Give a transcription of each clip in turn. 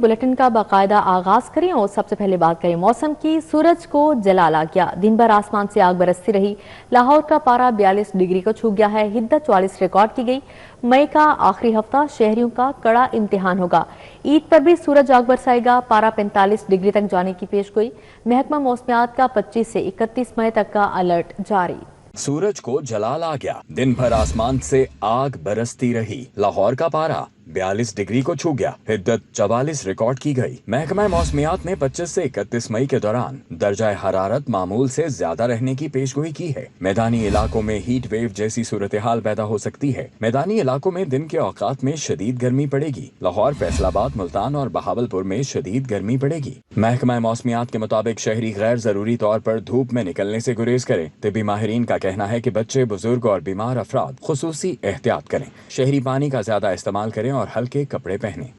Bulletin का बाकायदा आगाज करें और सबसे पहले बात करें मौसम की। सूरज को जलाल आ गया, दिन भर आसमान से आग बरसती रही। लाहौर का पारा 42 डिग्री को छू गया है, हिद्दत 44 रिकॉर्ड की गई। मई का आखिरी हफ्ता शहरियों का कड़ा इम्तिहान होगा। ईद पर भी सूरज आग बरसाएगा, पारा 45 डिग्री तक जाने की पेशगोई। महकमा मौसमियात का 25 से 31 मई तक का अलर्ट जारी। सूरज को जलाल आ गया, दिन भर आसमान से आग बरसती रही। लाहौर का पारा 42 डिग्री को छू गया, हिद्दत 44 रिकॉर्ड की गई। महकमा मौसमियात ने 25 से 31 मई के दौरान दर्जा हरारत मामूल से ज्यादा रहने की पेशगोई की है। मैदानी इलाकों में हीट वेव जैसी सूरत हाल पैदा हो सकती है। मैदानी इलाकों में दिन के औकात में शदीद गर्मी पड़ेगी। लाहौर, फैसलाबाद, मुल्तान और बहावलपुर में शदीद गर्मी पड़ेगी। महकमा मौसमियात के मुताबिक शहरी गैर जरूरी तौर पर धूप में निकलने से गुरेज करें। तिब्बी माहिरीन का कहना है कि बच्चे, बुजुर्ग और बीमार अफराद खुसूसी एहतियात करें। शहरी पानी का ज्यादा इस्तेमाल करें और हल्के कपड़े पहनें।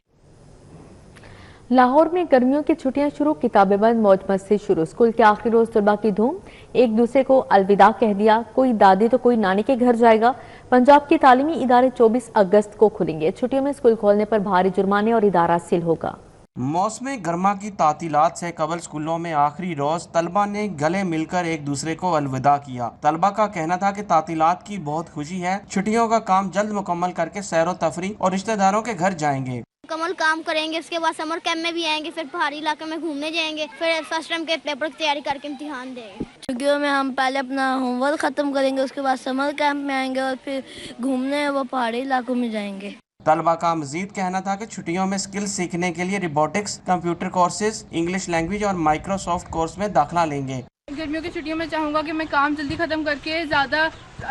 लाहौर में गर्मियों की छुट्टियां शुरू, किताबें बंद, मौज मस्ती शुरू। स्कूल के आखिरी रोज तलबा की धूम, एक दूसरे को अलविदा कह दिया। कोई दादी तो कोई नानी के घर जाएगा। पंजाब के तालीमी इदारे 24 अगस्त को खुलेंगे। छुट्टियों में स्कूल खोलने पर भारी जुर्माने और इदारा सील होगा। मौसम गर्मा की तातीलात से कबल स्कूलों में आखिरी रोज तलबा ने गले मिलकर एक दूसरे को अलविदा किया। तलबा का कहना था कि तातीलात की बहुत खुशी है, छुट्टियों का काम जल्द मुकम्मल करके सैरो तफरी और रिश्तेदारों के घर जाएंगे। मुकम्मल काम करेंगे, इसके बाद समर कैंप में भी आएंगे, फिर पहाड़ी इलाके में घूमने जाएंगे, फिर फर्स्ट टर्म के पेपर की तैयारी करके इम्तिहान देंगे। छुट्टियों में हम पहले अपना होमवर्क खत्म करेंगे, उसके बाद समर कैंप में आएंगे और फिर घूमने वो पहाड़ी इलाकों में जाएंगे। तलबा का मजीद कहना था कि छुट्टियों में स्किल सीखने के लिए robotics, computer courses, English language और माइक्रोसॉफ्ट कोर्स में दाखिला लेंगे। गर्मियों की छुट्टियों में चाहूँगा कि मैं काम जल्दी ख़त्म करके ज़्यादा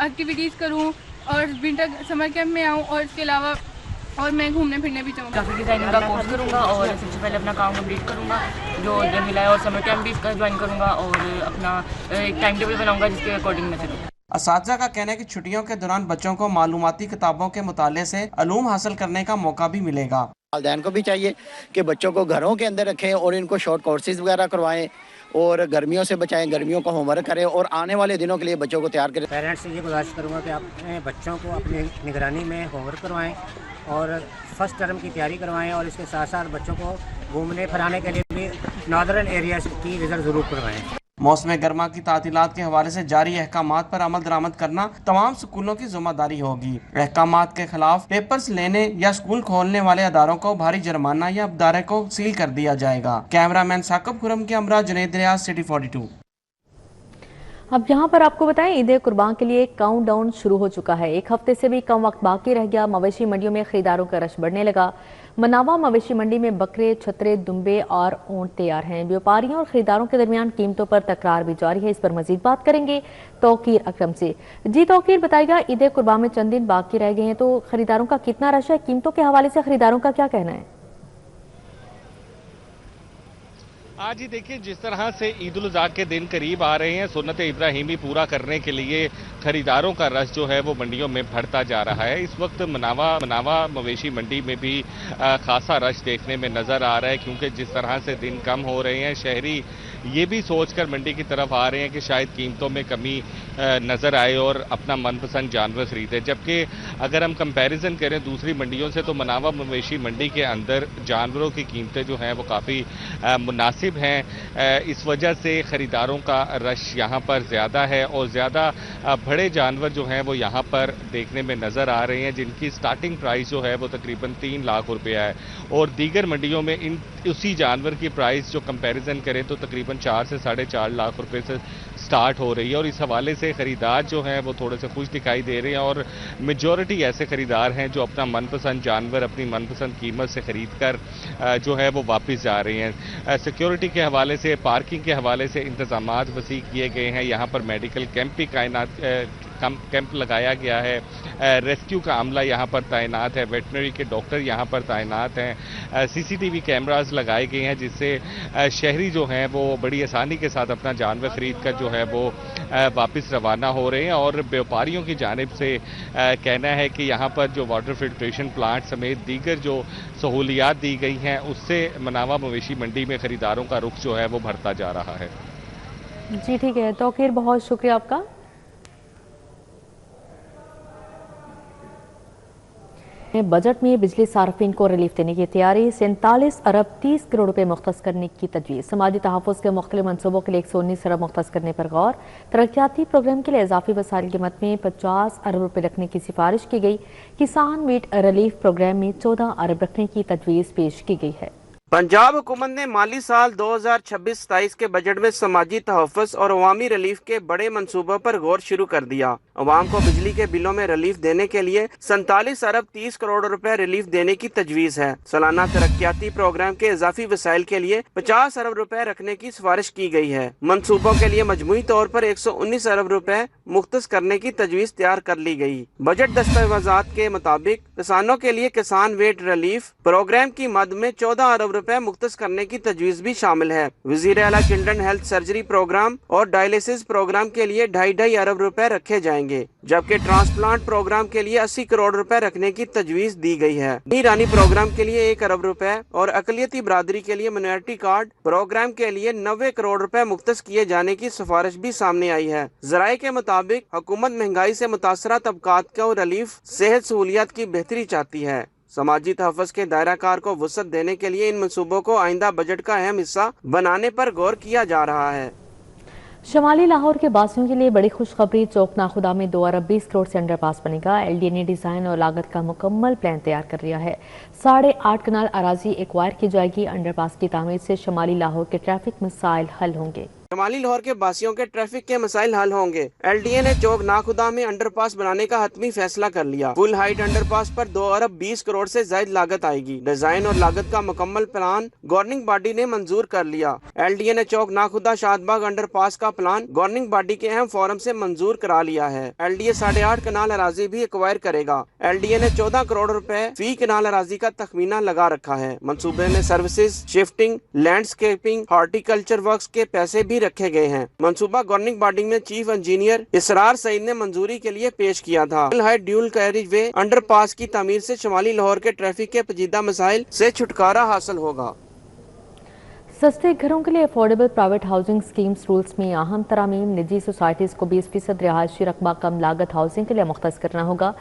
एक्टिविटीज़ करूँ और विंटर समर कैंप में आऊँ, और इसके अलावा और मैं घूमने फिरने भी चाहूँगा। ग्राफिक डिज़ाइनिंग का कोर्स करूँगा और सबसे पहले अपना काम कंप्लीट करूँगा जो जब मिला है, और समर कैंप भी इसका ज्वाइन करूँगा और अपना एक टाइम टेबल बनाऊँगा जिसके अकॉर्डिंग मैं चलूँगा। असातिज़ा का कहना है कि छुट्टियों के दौरान बच्चों को मालूमाती किताबों के मुताले से अलूम हासिल करने का मौका भी मिलेगा। वालिदैन को भी चाहिए कि बच्चों को घरों के अंदर रखें और इनको शॉर्ट कोर्सेज वगैरह करवाएं और गर्मियों से बचाएं, गर्मियों का होमवर्क करें और आने वाले दिनों के लिए बच्चों को तैयार करें। पेरेंट्स से ये गुजारिश करूँगा कि आप अपने बच्चों को अपनी निगरानी में होमवर्क करवाएं और फर्स्ट टर्म की तैयारी करवाएं, और इसके साथ साथ बच्चों को घूमने फिराने के लिए भी नॉर्दर्न एरियाज की विजिट जरूर करवाएं। मौसम गर्मा की तातीलात के हवाले से जारी अहकामात पर अमल दरामद करना तमाम स्कूलों की जिम्मेदारी होगी। अहकामात के खिलाफ पेपर्स लेने या स्कूल खोलने वाले अदारों को भारी जुर्माना या अदारे को सील कर दिया जाएगा। कैमरामैन साकिब खुरम के हमरा, जुनैद रियाज, सिटी 42। अब यहाँ पर आपको बताएं, ईद कुर्बान के लिए काउंटडाउन शुरू हो चुका है। एक हफ्ते से भी कम वक्त बाकी रह गया। मवेशी मंडियों में खरीदारों का रश बढ़ने लगा। मनावा मवेशी मंडी में बकरे, छतरे, दुम्बे और ऊंट तैयार हैं। व्यापारियों और खरीदारों के दरमियान कीमतों पर तकरार भी जारी है। इस पर मजीद बात करेंगे तौकीर अकरम से। जी तौकीर, बताइएगा, ईद कुर्बान में चंद दिन बाकी रह गए हैं तो खरीदारों का कितना रश है? कीमतों के हवाले से खरीदारों का क्या कहना है? आज ही देखिए, जिस तरह से ईद उल अज़हा के दिन करीब आ रहे हैं, सुन्नत इब्राहिमी पूरा करने के लिए खरीदारों का रश जो है वो मंडियों में बढ़ता जा रहा है। इस वक्त मनावा मवेशी मंडी में भी खासा रश देखने में नजर आ रहा है, क्योंकि जिस तरह से दिन कम हो रहे हैं, शहरी ये भी सोचकर मंडी की तरफ आ रहे हैं कि शायद कीमतों में कमी नजर आए और अपना मनपसंद जानवर खरीदे। जबकि अगर हम कंपैरिजन करें दूसरी मंडियों से, तो मनावा मवेशी मंडी के अंदर जानवरों की कीमतें जो हैं वो काफ़ी मुनासिब हैं। इस वजह से खरीदारों का रश यहाँ पर ज़्यादा है और ज़्यादा बड़े जानवर जो हैं वो यहाँ पर देखने में नज़र आ रहे हैं, जिनकी स्टार्टिंग प्राइस जो है वो तकरीबन 3 लाख रुपया है। और दीगर मंडियों में उसी जानवर की प्राइस जो कंपैरिजन करें तो तकरीबन 4 से 4.5 लाख रुपए से स्टार्ट हो रही है। और इस हवाले से खरीदार जो हैं वो थोड़े से खुश दिखाई दे रहे हैं, और मेजॉरिटी ऐसे खरीदार हैं जो अपना मनपसंद जानवर अपनी मनपसंद कीमत से खरीद कर जो है वो वापस जा रहे हैं। सिक्योरिटी के हवाले से, पार्किंग के हवाले से इंतजामात वसी किए गए हैं। यहाँ पर मेडिकल कैंप भी कैंप लगाया गया है। रेस्क्यू का अमला यहाँ पर तैनात है, वेटनरी के डॉक्टर यहाँ पर तैनात हैं। सीसीटीवी कैमरास लगाए गए हैं, जिससे शहरी जो हैं वो बड़ी आसानी के साथ अपना जानवर खरीद कर जो है वो वापस रवाना हो रहे हैं। और व्यापारियों की जानिब से कहना है कि यहाँ पर जो वाटर फिल्ट्रेशन प्लांट समेत दीगर जो सहूलियात दी गई हैं, उससे मनावा मवेशी मंडी में खरीदारों का रुख जो है वो बढ़ता जा रहा है। जी ठीक है तौकीर, बहुत शुक्रिया आपका। बजट में बिजली सार्फिन को रिलीफ देने की तैयारी। 47 अरब 30 करोड़ रुपए मुख्तस करने की तजवीज़। समाजी तहफ़्फ़ुज़ के मुख्तलिफ मनसूबों के लिए 119 अरब मुख्तस करने पर गौर। तरक्याती प्रोग्राम के लिए इजाफी वसाइल की कीमत में 50 अरब रुपए रखने की सिफारिश की गई। किसान मीट रिलीफ प्रोग्राम में 14 अरब रखने की तजवीज़ पेश की गई है। पंजाब हुकूमत ने माली साल 2026-27 के बजट में समाजी तहफ़्फ़ुज़ और अवामी रिलीफ के बड़े मंसूबों पर गौर शुरू कर दिया। अवाम को बिजली के बिलों में रिलीफ देने के लिए 47 अरब 30 करोड़ रुपए रिलीफ देने की तजवीज़ है। सालाना तरक्याती प्रोग्राम के इजाफी वसाइल के लिए 50 अरब रुपए रखने की सिफारिश की गई है। मंसूबों के लिए मजमूई तौर पर 119 अरब रुपए मुख्तस करने की तजवीज़ तैयार कर ली गई। बजट दस्तावेज़ात के मुताबिक किसानों के लिए किसान वेट रिलीफ प्रोग्राम की मद में 14 अरब रुपए मुख्तस करने की तजवीज़ भी शामिल है। वज़ीर आला चिल्ड्रन हेल्थ सर्जरी प्रोग्राम और डायलिसिस प्रोग्राम के लिए 2.5 अरब रुपए रखे जाएंगे, जबकि ट्रांसप्लांट प्रोग्राम के लिए 80 करोड़ रुपए रखने की तजवीज़ दी गई है। ईरानी प्रोग्राम के लिए 1 अरब रुपए और अक़लियती बरादरी के लिए माइनॉरिटी कार्ड प्रोग्राम के लिए 90 करोड़ रुपए मुख्तस किए जाने की सिफारिश भी सामने आई है। ज़राए के मुताबिक हुकूमत महंगाई से मुतासरा तबकात को रिलीफ, सेहत सहूलियात की बेहतरी चाहती है। समाजी तहफ़्फ़ुज़ के दायरा कार को वसअत देने के लिए इन मंसूबों को आइंदा बजट का अहम हिस्सा बनाने पर गौर किया जा रहा है। शमाली लाहौर के बासियों के लिए बड़ी खुशखबरी। चौक नाखुदा में 2 अरब 20 करोड़ से अंडरपास बनेगा। LDA ने डिजाइन और लागत का मुकम्मल प्लान तैयार कर लिया है। 8.5 कनाल अराजी एक्वायर की जाएगी। अंडरपास की तामीर से शमाली लाहौर के ट्रैफिक मसाइल हल होंगे। शमाली लाहौर के बासियों के ट्रैफिक के मसाइल हल होंगे। LDA ने चौक नाखुदा में अंडरपास बनाने का हतमी फैसला कर लिया। फुल हाइट अंडरपास पर 2 अरब 20 करोड़ से ज्यादा लागत आएगी। डिजाइन और लागत का मुकम्मल प्लान गवर्निंग बॉडी ने मंजूर कर लिया। LDA ने चौक नाखुदा शादबाग अंडरपास का प्लान गवर्निंग बॉडी के अहम फोरम से मंजूर करा लिया है। LDA 8.5 कनाल अराजी भी एक्वायर करेगा। LDA ने 14 करोड़ रुपए फी कनाल अराजी का तखमीना लगा रखा है। मंसूबे में services, shifting, landscaping, horticulture works के पैसे भी रखे गए हैं। मंसूबा गवर्निंग बॉडी में चीफ इंजीनियर इसरार सईद ने मंजूरी के लिए पेश किया था। फुल हाइट ड्यूल कैरिज वे अंडरपास की तामीर से शमाली लाहौर के ट्रैफिक के पेचीदा मसाइल से छुटकारा हासिल होगा। सस्ते घरों के लिए affordable private housing schemes rules में अहम तरामीम। निजी सोसाइटीज़ को 20% रिहायशी रकबा कम लागत हाउसिंग के लिए मुख्तस करना होगा।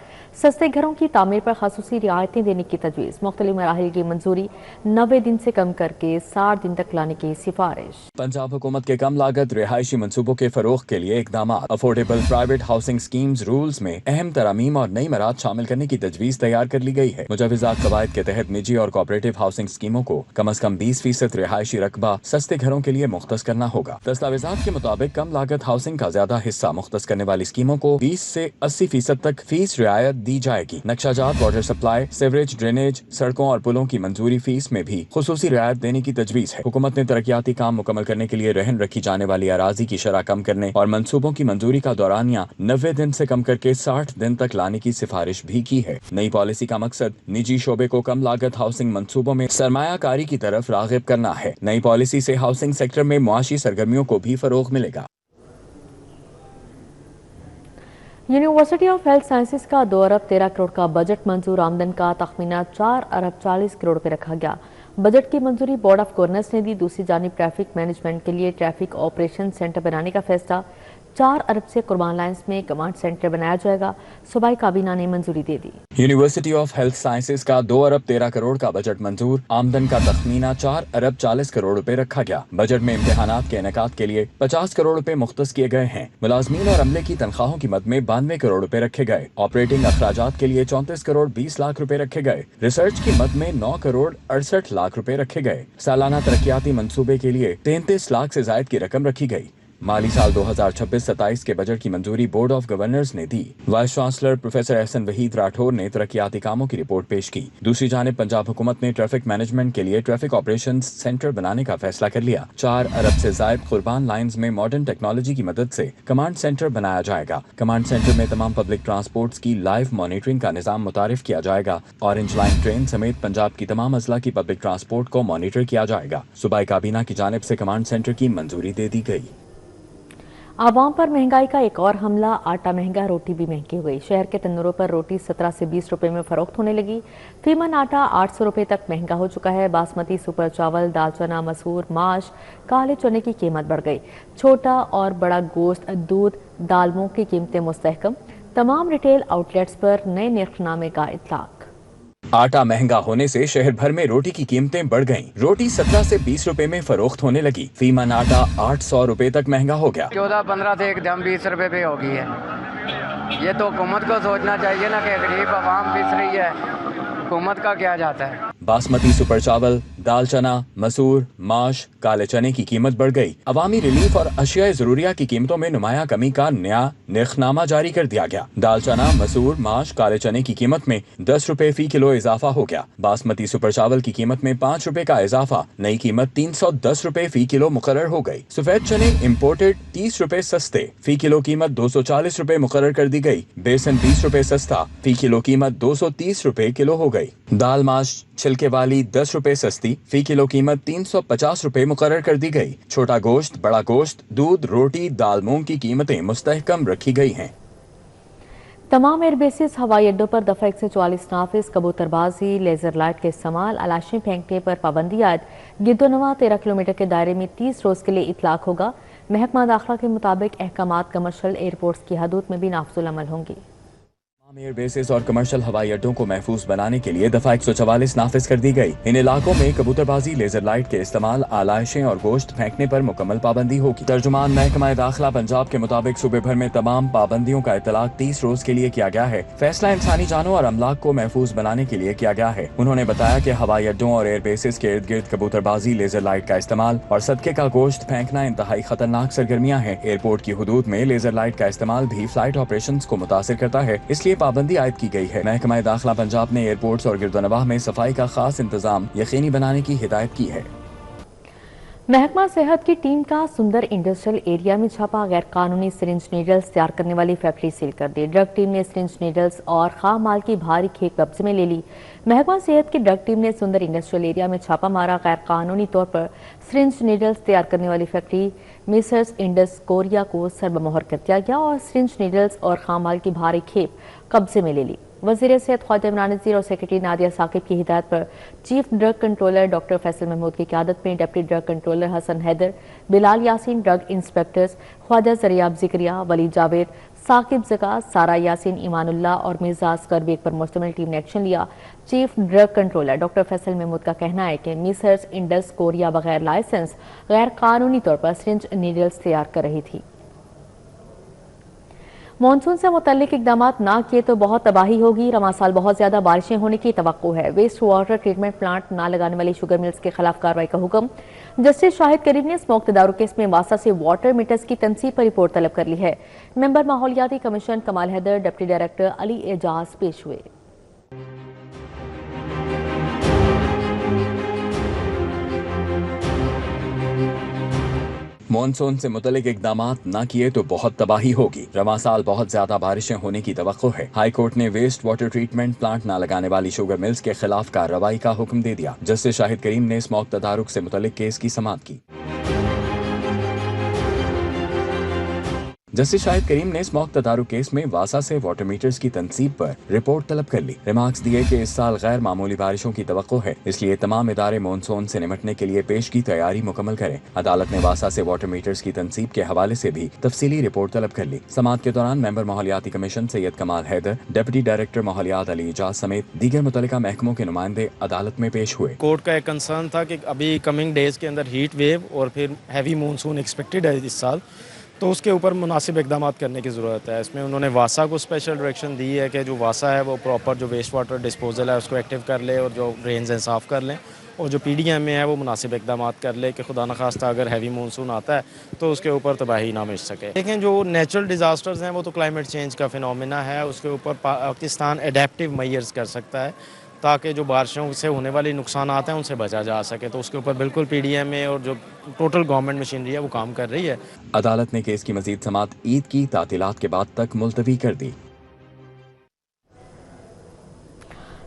सस्ते घरों की तामीर पर खसूसी रियायतें देने की तजवीज़। मुख्तलिफ मराहिल की मंजूरी 90 दिन से कम करके 60 दिन तक लाने की सिफारिश। पंजाब हुकूमत के कम लागत रिहायशी मनसूबों के फरोग के लिए इकदाम। Affordable private housing schemes rules में अहम तरामीम और नई मराद शामिल करने की तजवीज़ तैयार कर ली गई है। मुजवज़ात कवायद के तहत निजी और कोऑपरेटिव हाउसिंग स्कीमों को कम अज कम 20% रिहायशी रकबा सस्ते घरों के लिए मुख्तस करना होगा। दस्तावेजात के मुताबिक कम लागत हाउसिंग का ज्यादा हिस्सा मुख्तस करने वाली स्कीमों को 20 से 80% तक फीस रियायत दी जाएगी। नक्शाजात, वाटर सप्लाई, सीवरेज, ड्रेनेज, सड़कों और पुलों की मंजूरी फीस में भी खुसूसी रियायत देने की तजवीज़ है। हुकूमत ने तरक्याती काम मुकम्मल करने के लिए रहन रखी जाने वाली अराजी की शरह कम करने और मंसूबों की मंजूरी का दौरानिया 90 दिन से कम करके 60 दिन तक लाने की सिफारिश भी की है। नई पॉलिसी का मकसद निजी शोबे को कम लागत हाउसिंग मंसूबों में सरमायाकारी की तरफ राग़िब करना है। नई पॉलिसी से हाउसिंग सेक्टर में मुआशी सरगर्मियों को भी फरोग मिलेगा। यूनिवर्सिटी ऑफ हेल्थ साइंसेज का 2 अरब 13 करोड़ का बजट मंजूर। आमदन का तखमीना 4 अरब 40 करोड़ रुपए रखा गया। बजट की मंजूरी बोर्ड ऑफ गवर्नर्स ने दी। दूसरी जानिब ट्रैफिक मैनेजमेंट के लिए ट्रैफिक ऑपरेशन सेंटर बनाने का फैसला। 4 अरब से कुर्बान लाइन्स में कमांड सेंटर बनाया जाएगा। सूबाई काबीना ने मंजूरी दे दी। यूनिवर्सिटी ऑफ हेल्थ साइंसेज का 2 अरब 13 करोड़ का बजट मंजूर। आमदन का तखमीना 4 अरब 40 करोड़ रुपए रखा गया। बजट में इम्तिहानात के इनेकाद के लिए 50 करोड़ रुपए मुख्तस किए गए हैं। मुलाजमीन और अमले की तनख्वाहों की मद में 92 करोड़ रुपए रखे गए। ऑपरेटिंग अखराजात के लिए 34 करोड़ 20 लाख रुपए रखे गए। रिसर्च की मद में 9 करोड़ 68 लाख रुपए रखे गए। सालाना तरक्याती मंसूबे के लिए 33 लाख से जायद की रकम रखी गई। माली साल 2026-27 के बजट की मंजूरी बोर्ड ऑफ गवर्नर्स ने दी। Vice chancellor professor Ehsan Waheed Rathore ने तरक्याती कामों की रिपोर्ट पेश की। दूसरी जानिब पंजाब हुकूमत ने ट्रैफिक मैनेजमेंट के लिए ट्रैफिक ऑपरेशन सेंटर बनाने का फैसला कर लिया। 4 अरब से जायद कुर्बान लाइन्स में मॉडर्न टेक्नोलॉजी की मदद से कमांड सेंटर बनाया जाएगा। कमांड सेंटर में तमाम पब्लिक ट्रांसपोर्ट की लाइव मॉनिटरिंग का निजाम मुतारिफ किया जाएगा। ऑरेंज लाइन ट्रेन समेत पंजाब की तमाम अजला की पब्लिक ट्रांसपोर्ट को मॉनिटर किया जाएगा। सूबाई काबीना की जानिब से कमांड सेंटर की मंजूरी दे दी गई। आवाम पर महंगाई का एक और हमला। आटा महंगा, रोटी भी महंगी हो गई। शहर के तंदूरों पर रोटी 17 से 20 रुपए में फरोख्त होने लगी। फीमन आटा 800 रुपए तक महंगा हो चुका है। बासमती, सुपर चावल, दाल चना, मसूर, माश, काले चने की कीमत बढ़ गई। छोटा और बड़ा गोश्त, दूध, दालमों की कीमतें मुस्तहकम। तमाम रिटेल आउटलेट्स पर नए निर्खनामे का इतलाक। आटा महंगा होने से शहर भर में रोटी की कीमतें बढ़ गईं। रोटी 17 से 20 रुपए में फरोख्त होने लगी। फीमन आटा 800 रुपए तक महंगा हो गया। 14-15 से एकदम 20 रुपए पे हो गई है। ये तो हुकूमत को सोचना चाहिए ना कि गरीब आवाम पिस रही है, हुकूमत का क्या जाता है। बासमती सुपर चावल, दाल चना, मसूर, माश, काले चने की कीमत बढ़ गई। अवामी रिलीफ और अशिया जरूरिया की कीमतों में नुमाया कमी का नया निर्खनामा जारी कर दिया गया। दाल चना, मसूर, माश, काले चने की कीमत में 10 रुपए फी किलो इजाफा हो गया। बासमती सुपर चावल की कीमत में 5 रुपए का इजाफा, नई कीमत 310 रुपए फी किलो मुकर्रर हो गई। सफेद चने इम्पोर्टेड 30 रुपए सस्ते, फी किलो कीमत 240 रुपए मुकर्रर कर दी गई। बेसन 20 रुपए सस्ता, फी किलो कीमत 230 रुपए किलो हो गई। दाल माश छिलके वाली 10 रुपए सस्ती, फी किलो कीमत 350 रुपए मुकर्रर कर दी गई। छोटा गोश्त, बड़ा गोश्त, दूध, रोटी, दाल, मूंग की कीमतें मुस्तहकम रखी गई हैं। तमाम एयरबेसिस हवाई अड्डों पर दफा 144 नाफिज, कबूतरबाजी, लेजर लाइट के इस्तेमाल, अलाशी फेंकने पर पाबंदी आयद। गिद्दोनवा 13 किलोमीटर के दायरे में 30 रोज के लिए इतलाक होगा। महकमा दाखिला के मुताबिक अहकामात कमर्शियल एयरपोर्ट्स की हदूद में भी नाफजुल अमल होंगी। एयर बेसिस और कमर्शियल हवाई अड्डों को महफूज बनाने के लिए दफा 144 नाफिज कर दी गई। इन इलाकों में कबूतरबाजी, लेजर लाइट के इस्तेमाल, आलाइशें और गोश्त फेंकने पर मुकम्मल पाबंदी होगी। तर्जुमान महकमा दाखिला पंजाब के मुताबिक सूबे भर में तमाम पाबंदियों का इतलाक 30 रोज के लिए किया गया है। फैसला इंसानी जानों और अमलाक को महफूज बनाने के लिए किया गया है। उन्होंने बताया कि हवाई अड्डों और एयर बेसिस के इर्द गिर्द कबूतरबाजी, लेजर लाइट का इस्तेमाल और सदके का गोश्त फेंकना इंतहाई खतरनाक सरगर्मियाँ हैं। एयरपोर्ट की हुदूद में लेजर लाइट का इस्तेमाल भी फ्लाइट ऑपरेशन को मुतासिर करता है, इसलिए पाबंदी आयद की गई है। महकमा दाखिला पंजाब ने एयरपोर्ट्स और गिरदोनवाह में सफाई का खास इंतजाम यकीनी बनाने की हिदायत की है। महकमा सेहत की टीम का सुंदर इंडस्ट्रियल एरिया में छापा, गैर कानूनी सिरिंज नीडल्स तैयार करने वाली फैक्ट्री सील कर दी। ड्रग टीम ने सिरिंज नीडल्स और खाम माल की भारी खेप कब्जे में ले ली। महकमा सेहत की ड्रग टीम ने सुंदर इंडस्ट्रियल एरिया में छापा मारा। गैर कानूनी तौर पर सिरिंज नीडल्स तैयार करने वाली फैक्ट्री मिसर्स इंडस कोरिया को सरबमोहर कर दिया गया और सिरिंज नीडल्स और खाम माल की भारी खेप कब्जे में ले ली। वज़ीर सेहत ख्वाजा इमरान नज़ीर और सेक्रेटरी नादिया साकिब की हिदायत पर chief drug controller doctor Faisal Mahmood की क़यादत में deputy drug controller Hassan Haider, Bilal Yasin, drug inspectors Khwaja Zaryab Zakariya, Wali Javed, Saqib Zaka, Sara Yasin, ईमानुल्लाह और मिर्जा असगर बेग पर मुश्तमिल टीम ने एक्शन लिया। Chief drug controller doctor Faisal Mahmood का कहना है कि मिसर्स इंडस कोरिया बगैर लाइसेंस गैर कानूनी तौर पर सिरिंज नीडल्स तैयार कर रही थी। मानसून से मुतल्लिक इकदाम ना किए तो बहुत तबाही होगी। रवां साल बहुत ज्यादा बारिशें होने की तवक्को है। वेस्ट वाटर ट्रीटमेंट प्लांट ना लगाने वाली शुगर मिल्स के खिलाफ कार्रवाई का हुक्म। जस्टिस शाहिद करीम ने स्मोक तदारुक केस में वासा से वाटर मीटर्स की तनसीब पर रिपोर्ट तलब कर ली है। मेंबर माहौलियाती कमीशन कमाल हैदर, डिप्टी डायरेक्टर अली एजाज पेश हुए। मॉनसून से मुतल्लिक इकदाम न किए तो बहुत तबाही होगी। रवां साल बहुत ज्यादा बारिशें होने की तवक्को है। हाई कोर्ट ने वेस्ट वाटर ट्रीटमेंट प्लांट न लगाने वाली शुगर मिल्स के खिलाफ कार्रवाई का हुक्म दे दिया। जस्टिस शाहिद करीम ने स्मोक तदारुक से मुतल्लिक केस की समाअत की। जस्टिस शाहिद करीम ने स्मोक तदारुक केस में वासा से वाटर मीटर्स की तनसीब पर रिपोर्ट तलब कर ली। रिमार्क्स दिए कि इस साल गैर मामूली बारिशों की तवक्को है, इसलिए तमाम इदारे मॉनसून से निपटने के लिए पेश की तैयारी मुकम्मल करें। अदालत ने वासा से वाटर मीटर्स की तनसीब के हवाले से भी तफसीली रिपोर्ट तलब कर ली। समाअत के दौरान मेंबर माहौलियाती कमीशन सैयद कमाल हैदर, डिप्टी डायरेक्टर माहौलियात अली एजाज समेत दीगर मुतल्लिका महकमों के नुमाइंदे अदालत में पेश हुए। कोर्ट का एक कंसर्न था कि अभी कमिंग डेज के अंदर हीट वेव और फिर हैवी मानसून एक्सपेक्टेड है इस साल, तो उसके ऊपर मुनासिब इकदाम करने की ज़रूरत है। इसमें उन्होंने वासा को स्पेशल डायरेक्शन दी है कि जो वासा है वो प्रॉपर जो वेस्ट वाटर डिस्पोजल है उसको एक्टिव कर ले और जो ड्रेन्स हैं साफ़ कर लें, और जो PDM में है वो मुनासिब इकदाम कर ले कि खुदा न खास्ता अगर हैवी मानसून आता है तो उसके ऊपर तबाही ना मच सके। लेकिन जो नेचुरल डिज़ास्टर्स हैं वो तो क्लाइमेट चेंज का फिनोमिना है, उसके ऊपर पाकिस्तान एडेप्टिव मेजर्स कर सकता है ताकि जो बारिशों से होने वाली नुकसान आते हैं उनसे बचा जा सके। तो उसके ऊपर बिल्कुल PDM में और जो टोटल गवर्नमेंट मशीनरी है वो काम कर रही है। अदालत ने केस की मजीद समाअत ईद की तातीलात के बाद तक मुलतवी कर दी।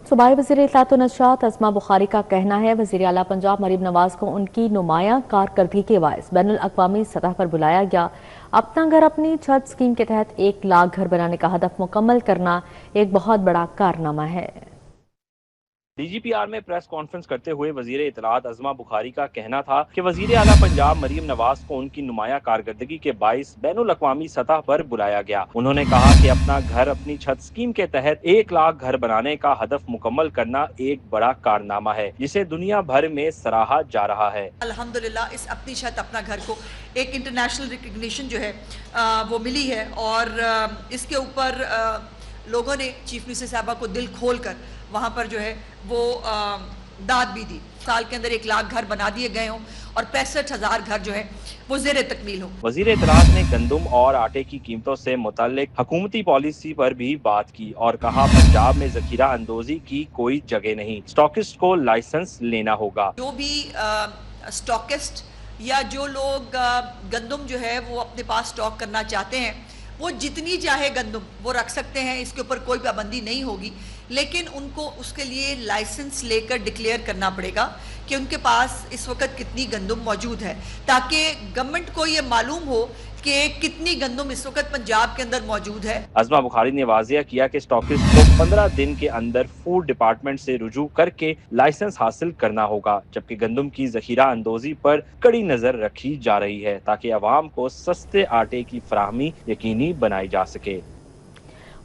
सूबाई वज़ीर इत्तलात व नशरियात अस्मा बुखारी का कहना है वज़ीर आला पंजाब मरीम नवाज को उनकी नुमायां कारकर्दगी के बायस बैनुल अक़वामी सतह पर बुलाया गया। अपना घर अपनी छत स्कीम के तहत 1 लाख घर बनाने का हदफ मुकम्मल करना एक बहुत बड़ा कारनामा है। DGPR में प्रेस कॉन्फ्रेंस करते हुए वजीर इत्तलात अज़मा बुखारी का कहना था कि वजीर आला पंजाब मरीम नवाज को उनकी नुमाया कारकर्दगी के बाइस बैनुल अक़वामी सतह पर बुलाया गया। उन्होंने कहा कि अपना घर अपनी छत स्कीम के तहत 1 लाख घर बनाने का हदफ मुकम्मल करना एक बड़ा कारनामा है जिसे दुनिया भर में सराहा जा रहा है। अल्हम्दुलिल्लाह इस अपनी छत अपना घर को एक इंटरनेशनल रिकग्निशन जो है वो मिली है और इसके ऊपर लोगों ने चीफ मिनिस्टर साहबा को दिल खोल कर वहाँ पर जो है वो दाद भी दी। साल के अंदर 1 लाख घर बना दिए गए हों और 65,000 घर जो है वो ज़ेर तकमील हो। वज़ीर इत्तलात ने गंदम और आटे की कीमतों से मुताल्लिक हुकूमती पॉलिसी पर भी बात की और कहा पंजाब में जखीरा अंदोजी की कोई जगह नहीं, स्टॉकिस्ट को लाइसेंस लेना होगा। जो भी स्टॉकिस्ट या जो लोग गंदम जो है वो अपने पास स्टॉक करना चाहते हैं वो जितनी चाहे गंदम वो रख सकते हैं, इसके ऊपर कोई पाबंदी नहीं होगी, लेकिन उनको उसके लिए लाइसेंस लेकर डिक्लेयर करना पड़ेगा कि उनके पास इस वक्त कितनी गंदम मौजूद है, ताकि गवर्नमेंट को ये मालूम हो कि कितनी गंदम इस वक्त पंजाब के अंदर मौजूद है। अज़मा बुखारी ने वाज़िया किया कि स्टॉकिस्ट को 15 दिन के अंदर फूड डिपार्टमेंट से रुजू करके लाइसेंस हासिल करना होगा, जबकि गंदम की जखीरा अंदोजी पर कड़ी नजर रखी जा रही है ताकि अवाम को सस्ते आटे की फराहमी यकीनी बनाई जा सके।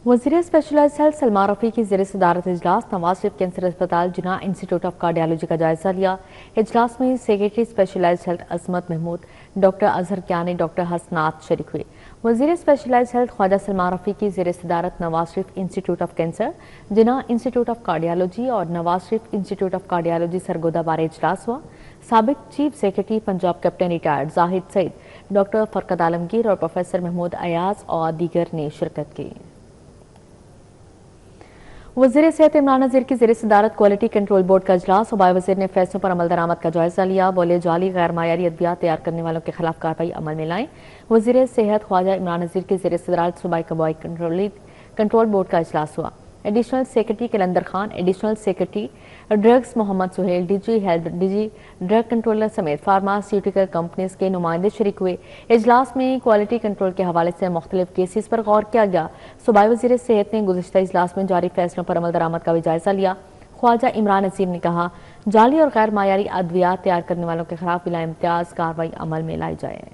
वज़ीर स्पेशलाइज्ड हेल्थ सलमान रफ़ी की ज़ेर सदारत इजलास नवाज शरीफ कैंसर अस्पताल जिना इंस्टीट्यूट ऑफ कार्डियोलॉजी का जायजा लिया। इजलास में secretary specialized health Azmat Mahmood, doctor Azhar Kiyani, doctor Hasnat शरीक हुए। वज़ीर स्पेशलाइज्ड हेल्थ ख्वाजा सलमान रफ़ी की ज़ेर सदारत Nawaz Sharif institute of cancer Jinnah institute of cardiology और Nawaz Sharif institute of cardiology Sargodha बारे इजलास हुआ। साबिक chief secretary Punjab captain retired Zahid Saeed, doctor Farqat Alamgir और प्रोफेसर महमूद अयाज और दीगर ने शिरकत की। वज़ीर सेहत इमरान नज़ीर की ज़ेर सदारत क्वालिटी कंट्रोल बोर्ड का इजलास। सूबाई वज़ीर ने फैसलों पर अमल दरामद का जायजा लिया। बोले जाली गैर मायारी अद्वियात तैयार करने वालों के खिलाफ कार्रवाई अमल में लाएं। वज़ीर सेहत ख्वाजा इमरान नज़ीर की ज़ेर सदारत सूबाई कबाई कंट्रोल बोर्ड का इजलास हुआ। Additional secretary Qalandar Khan, additional secretary drugs Mohammad Suhail, DG health, DG drug controller समेत फार्मास्यूटिकल कंपनीज के नुमाइंदे शरीक हुए। इजलास में क्वालिटी कंट्रोल के हवाले से मुख्तलिफ केसेस पर गौर किया गया। सूबाई वज़ीर सेहत ने गुज़िश्ता इजलास में जारी फैसलों पर अमल दरामद का भी जायजा लिया। ख्वाजा इमरान नज़ीर ने कहा जाली और गैर मायारी अद्वियात तैयार करने वालों के खिलाफ बिला इम्तियाज कार्रवाई अमल में लाई जाए।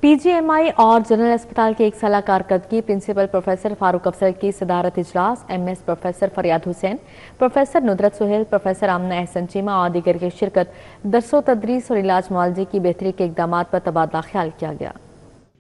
PGMI और जनरल अस्पताल की 1 साला कारकर्दगी प्रिंसिपल प्रोफेसर फारूक अफजल की सदारत इजलास। MS professor Faryad Hussain, professor Nudrat Suhail, professor Amna Ehsan Cheema और दीगर की शिरकत। दरसो तदरीस और इलाज मुआलजे की बेहतरी के इकदाम पर तबादला ख्याल किया गया।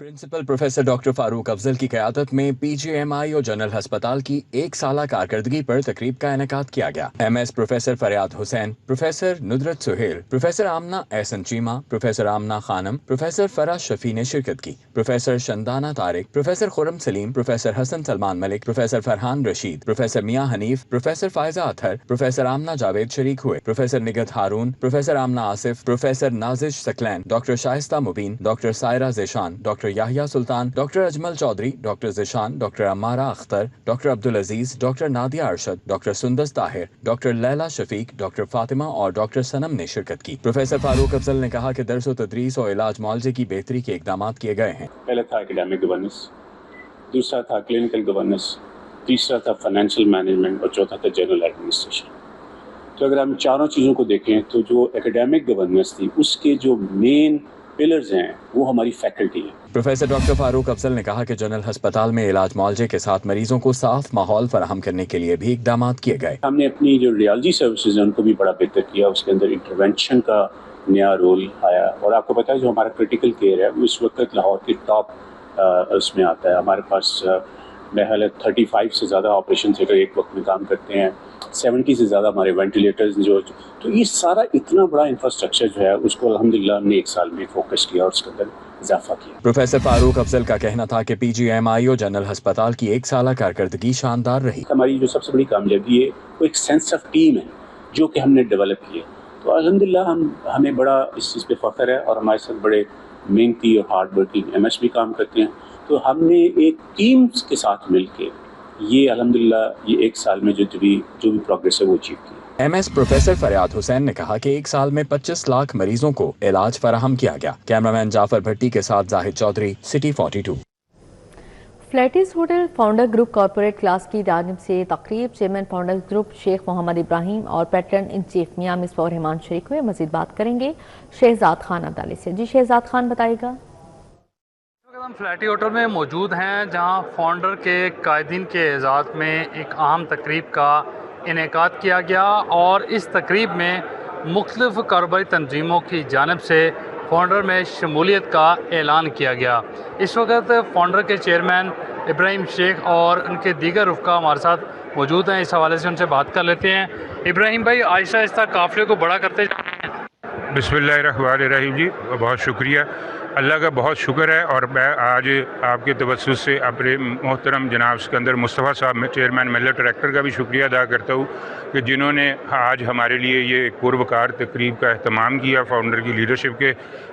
Principal professor doctor Farooq Afzal की क़यादत में PGMI और जनरल अस्पताल की 1 साला कारकर्दगी पर तकरीब का इनेकाद किया गया। MS professor Faryad Hussain, professor Nudrat Suhail, professor Amna Ehsan Cheema, professor Amna Khanum, professor Faraz Shafi ने शिरकत की। Professor Shandana Tariq, professor Khurram Saleem, professor Hassan Salman Malik, professor Farhan Rasheed, professor Mian Hanif, professor Faiza Athar, professor Amna Javed शरीक हुए। Professor Nighat Haroon, professor Amna Asif, professor Nazish Saqlain, doctor Shaista Mubeen, doctor Saira Zeeshan, doctor Yahya Sultan, doctor Ajmal Chaudhry, doctor Zeeshan, doctor अमारा Akhtar, doctor Abdul Aziz, doctor Nadia Arshad, doctor Sundas Tahir, doctor Laila Shafiq, doctor Fatima और डॉक्टर सनम ने शिरकत की। प्रोफेसर फारूक अफजल ने कहा कि दर्स व तदरीस और इलाज मुआलजे की बेहतरी के इकदाम किए गए हैं। पहला था एकेडमिक गवर्नेंस, दूसरा था क्लिनिकल गवर्नेंस, तीसरा था फाइनेंशियल मैनेजमेंट और चौथा था जनरल एडमिनिस्ट्रेशन। तो अगर हम चारों चीज़ों को देखें तो जो एकेडमिक गवर्नेंस थी उसके जो मेन पिलर्स हैं वो हमारी फैकल्टी है। प्रोफेसर डॉक्टर फारूक अफजल ने कहा कि जनरल अस्पताल में इलाज मुआलजे के साथ मरीजों को साफ माहौल फराहम करने के लिए भी इकदाम किए गए। हमने अपनी जो रेडियोलॉजी सर्विसेज हैं उनको भी बड़ा बेहतर किया, उसके अंदर इंटरवेंशन का नया रोल आया और आपको पता है जो हमारा क्रिटिकल केयर है वो इस वक्त लाहौर के टॉप उसमें आता है। हमारे पास महल 35 से ज़्यादा ऑपरेशन थिएटर एक वक्त में काम करते हैं, 70 से ज़्यादा हमारे वेंटिलेटर्स जो, तो ये सारा इतना बड़ा इंफ्रास्ट्रक्चर जो है उसको अल्हम्दुलिल्लाह हमने 1 साल में फोकस किया और उसके अंदर इजाफा किया। प्रोफेसर फारूक अफजल का कहना था कि PGMI और जनरल अस्पताल की 1 साला कारकर्दगी शानदार रही। हमारी जो सबसे बड़ी कामयाबी है वो एक सेंस ऑफ टीम है जो कि हमने डेवलप किया, तो अल्हम्दुलिल्लाह हमें बड़ा इस चीज़ पे फख्र है और हमारे साथ बड़े मेहनती और हार्ड वर्किंग MS भी काम करते हैं। तो हमने एक टीम के साथ मिलके ये अल्हम्दुलिल्लाह ये 1 साल में जो भी प्रोग्रेस है वो अचीव की। MS प्रोफेसर फरियाद हुसैन ने कहा कि 1 साल में 25 लाख मरीजों को इलाज फराहम किया गया। कैमरामैन जाफर भट्टी के साथ Zahid Chaudhry, city 42। Flatties hotel founder group corporate class की जानिब से तकरीब chairman founder group Sheikh Mohammad Ibrahim और patron in chief Mian Misbah और रहमान शरीक हुए। मजीद बात करेंगे शहजाद खान अब्दाली से। जी शहजाद खान बताइएगा। हम फ्लैटी होटल में मौजूद हैं जहां फाउंडर के कायदीन के एजाज़ में एक अहम तकरीब का इनेकाद किया गया और इस तकरीब में मुख्तलिफ कारोबारी तंजीमों की जानिब से फाउंडर में शमूलियत का ऐलान किया गया। इस वक्त फाउंडर के चेयरमैन इब्राहिम शेख और उनके दीगर रुफ़का हमारे साथ मौजूद हैं। इस हवाले से उनसे बात कर लेते हैं। इब्राहिम भाई, आहिस्ता आहिस्ता काफ़िले को बड़ा करते जा रहे हैं। बिस्मिल्लाहिर्रहमानिर्रहीम जी, बहुत शुक्रिया, अल्लाह का बहुत शुक्र है। और मैं आज आपके तवज्जुह से अपने मोहतरम जनाब सिकंदर मुस्तफ़ा साहब चेयरमैन मिलत डायरेक्टर का भी शुक्रिया अदा करता हूँ कि जिन्होंने आज हमारे लिए ये एक पुरवकार तकरीब का अहतमाम किया फाउंडर की लीडरशिप के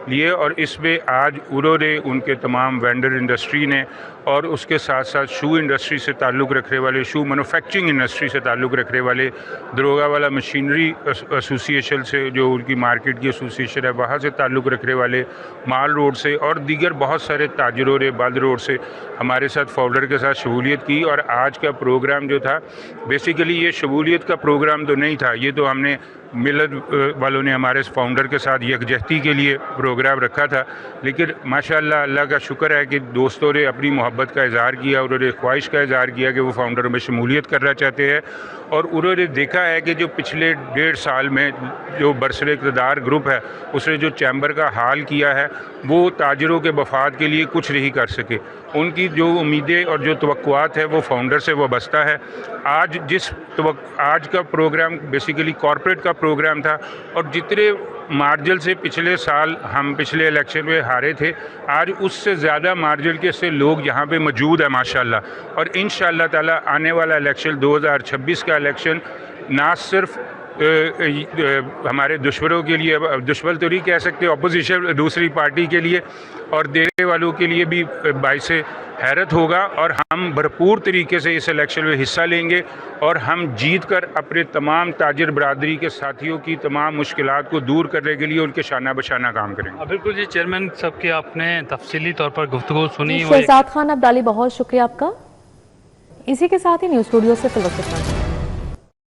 लिए। और इसमें आज उन्होंने उनके तमाम वेंडर इंडस्ट्री ने और उसके साथ साथ शू इंडस्ट्री से ताल्लुक़ रखने वाले, शू मैन्युफैक्चरिंग इंडस्ट्री से ताल्लुक़ रखने वाले दरोगा वाला मशीनरी एसोसिएशन से, जो उनकी मार्केट की एसोसिएशन है, वहाँ से ताल्लुक़ रखने वाले, माल रोड से और दीगर बहुत सारे ताजरों ने बल्द रोड से हमारे साथ फाउंडर के साथ शमूलियत की। और आज का प्रोग्राम जो था, बेसिकली ये शमूलियत का प्रोग्राम तो नहीं था, ये तो हमने मिलत वालों ने हमारे फाउंडर के साथ यकजहती के लिए प्रोग्राम रखा था। लेकिन माशाअल्लाह अल्लाह का शुक्र है कि दोस्तों ने अपनी मोहब्बत का इज़हार किया, उन्होंने ख्वाहिश का इज़हार किया कि वो फाउंडर में शमूलियत करना चाहते हैं। और उन्होंने देखा है कि जो पिछले 1.5 साल में जो बरसर इक़्तिदार ग्रुप है उसने जो चैम्बर का हाल किया है, वो ताजरों के मफाद के लिए कुछ नहीं कर सके। उनकी जो उम्मीदें और जो तवक्कुआत है वो फाउंडर से वाबस्ता है। आज का प्रोग्राम बेसिकली कॉरपोरेट का प्रोग्राम था और जितने मार्जिन से पिछले साल हम पिछले इलेक्शन में हारे थे, आज उससे ज़्यादा मार्जिन के से लोग यहाँ पे मौजूद है माशाल्लाह। और इंशाअल्लाह ताला आने वाला इलेक्शन 2026 का इलेक्शन ना सिर्फ हमारे दुश्मनों के लिए, दुश्मन तो नहीं कह सकते, अपोजिशन दूसरी पार्टी के लिए और देने वालों के लिए भी बाइस हैरत होगा। और हम भरपूर तरीके से इस इलेक्शन में हिस्सा लेंगे और हम जीत कर अपने तमाम ताजिर बरादरी के साथियों की तमाम मुश्किलात को दूर करने के लिए उनके शाना बशाना काम करेंगे। बिल्कुल जी, चेयरमैन साहब की आपने तफसीली तौर पर गुफ्तगू सुनी। शहजाद खान अब्दाली, बहुत शुक्रिया आपका। इसी के साथ ही न्यूज़ स्टूडियो से फिलवक्त